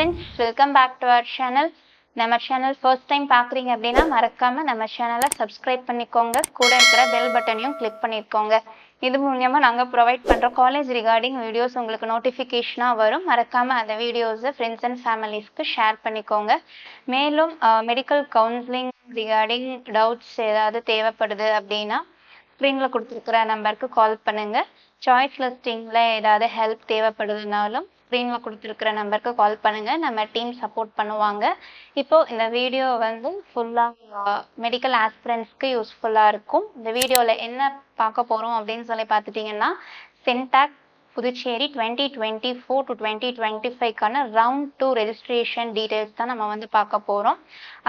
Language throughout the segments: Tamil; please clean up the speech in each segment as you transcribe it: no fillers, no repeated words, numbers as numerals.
friends, welcome back to our channel. நம்ம சேனல் ஃபர்ஸ்ட் டைம் பார்க்குறீங்க அப்படின்னா மறக்காம நம்ம சேனலை சப்ஸ்கிரைப் பண்ணிக்கோங்க. கூட இருக்கிற பெல் பட்டனையும் கிளிக் பண்ணிக்கோங்க. இது மூலமா நாங்கள் ப்ரொவைட் பண்ணுற காலேஜ் ரிகார்டிங் வீடியோஸ் உங்களுக்கு நோட்டிஃபிகேஷனாக வரும். மறக்காம அந்த வீடியோஸை ஃப்ரெண்ட்ஸ் அண்ட் ஃபேமிலிஸ்க்கு ஷேர் பண்ணிக்கோங்க. மேலும் மெடிக்கல் கவுன்சிலிங் ரிகார்டிங் டவுட்ஸ் ஏதாவது தேவைப்படுது அப்படின்னா ஸ்க்ரீனில் கொடுத்துருக்குற நம்பருக்கு கால் பண்ணுங்கள். சாய்ஸ் லிஸ்டிங்கில் ஏதாவது ஹெல்ப் தேவைப்படுதுனாலும் ஸ்க்ரீனில் கொடுத்துருக்குற நம்பருக்கு கால் பண்ணுங்கள். நம்ம டீம் சப்போர்ட் பண்ணுவாங்க. இப்போது இந்த வீடியோ வந்து ஃபுல்லாக மெடிக்கல் ஆஸ்பிரண்ட்ஸ்க்கு யூஸ்ஃபுல்லாக இருக்கும். இந்த வீடியோவில் என்ன பார்க்க போகிறோம் அப்படின்னு சொல்லி பார்த்துட்டிங்கன்னா, சென்டாக் புதுச்சேரி 2024 to 2025க்கான ரவுண்ட் 2 ரெஜிஸ்ட்ரேஷன் டீட்டெயில்ஸ் தான் நம்ம வந்து பார்க்க போகிறோம்.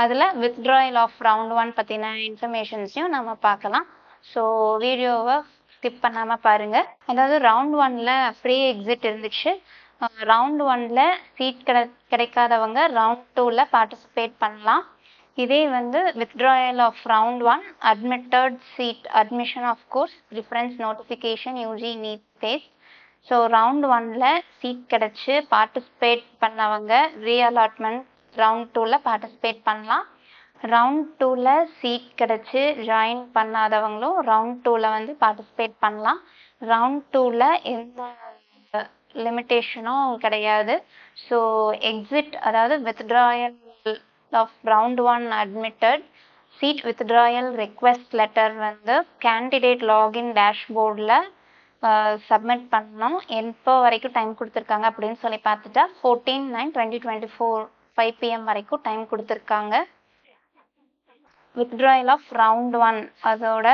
அதில் வித்ட்ராயல் ஆஃப் ரவுண்ட் 1 பற்றின இன்ஃபர்மேஷன்ஸையும் நம்ம பார்க்கலாம். ஸோ வீடியோவை ஸ்கிப் பண்ணாமல் பாருங்கள். அதாவது ரவுண்ட் 1ல் ஃப்ரீ எக்ஸிட் இருந்துச்சு. ரவுண்ட் 1ல் சீட் கிடைக்காதவங்க ரவுண்ட் 2ல் பார்ட்டிசிபேட் பண்ணலாம். இதே வந்து withdrawal of round 1 admitted seat admission of course preference notification UG NEET test. So round 1ல் சீட் கிடச்சி பார்ட்டிசிபேட் பண்ணவங்க ரீஅலாட்மெண்ட் ரவுண்ட் 2ல் பார்ட்டிசிபேட் பண்ணலாம். ரவுண்ட் 2ல் சீட் கிடச்சி ஜாயின் பண்ணாதவங்களும் ரவுண்ட் 2ல் வந்து பார்ட்டிசிபேட் பண்ணலாம். ரவுண்ட் 2ல் எந்த லிமிட்டேஷனும் கிடையாது. ஸோ எக்ஸிட் அதாவது withdrawal of round 1 admitted seat withdrawal request letter வந்து கேண்டிடேட் லாகின் டேஷ்போர்டில் சப்மிட் பண்ணணும். எப்போ வரைக்கும் டைம் கொடுத்துருக்காங்க அப்படின்னு சொல்லி பார்த்துட்டா 14/9/2024 5 PM வரைக்கும் டைம் கொடுத்துருக்காங்க. வித்ட்ராயல் ஆஃப் ரவுண்ட் 1 அதோட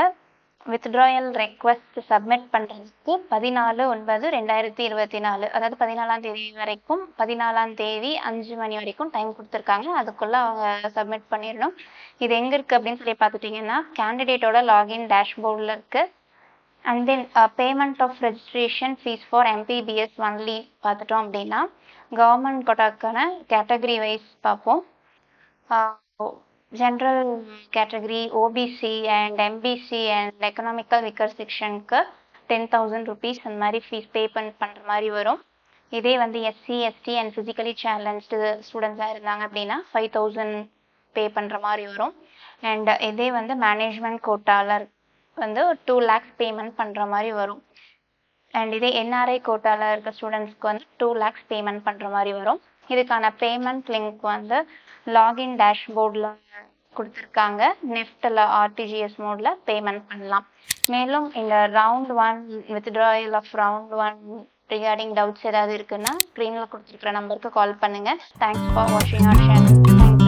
வித்ட்ராயல் ரெக்வெஸ்ட் சப்மிட் பண்ணுறதுக்கு 14/9/2024 அதாவது 14ஆம் தேதி வரைக்கும் 14ஆம் தேதி 5 மணி வரைக்கும் டைம் கொடுத்துருக்காங்க. அதுக்குள்ளே அவங்க சப்மிட் பண்ணிடணும். இது எங்கே இருக்குது அப்படின்னு சொல்லி பார்த்துட்டிங்கன்னா, கேண்டிடேட்டோட லாகின் டேஷ்போர்டில் இருக்குது. And then payment of registration fees for MPBS only பார்த்துட்டோம் அப்படின்னா, கவர்மெண்ட் கோட்டாக்கான கேட்டகரி வைஸ் பார்ப்போம். General category, OBC and MBC and economical weaker செக்ஷனுக்கு 10,000 rupees அந்த மாதிரி ஃபீஸ் பே பண்ணுற மாதிரி வரும். இதே வந்து SC, ST and physically challenged ஸ்டூடெண்ட்ஸாக இருந்தாங்க அப்படின்னா 5,000 பே பண்ணுற மாதிரி வரும். அண்ட் இதே வந்து மேனேஜ்மெண்ட் கோட்டாவில் வந்து 2 lakhs பேமெண்ட் பண்ணுற மாதிரி வரும். அண்ட் இதே NRI கோட்டாவில் இருக்க ஸ்டூடெண்ட்ஸ்க்கு வந்து 2 lakhs பேமெண்ட் பண்ணுற மாதிரி வரும். இதுக்கான பேமெண்ட் லிங்க் வந்து லாகின் டேஷ்போர்டில் கொடுத்துருக்காங்க. நெஃப்டில் RTGS மோடில் பேமெண்ட் பண்ணலாம். மேலும் இந்த round 1 withdrawal of round 1 regarding doubts ஏதாவது இருக்குன்னா ஸ்க்ரீனில் கொடுத்துருக்குற நம்பருக்கு கால் பண்ணுங்கள். தேங்க்ஸ் ஃபார் வாட்சிங் அவர் சேனல்.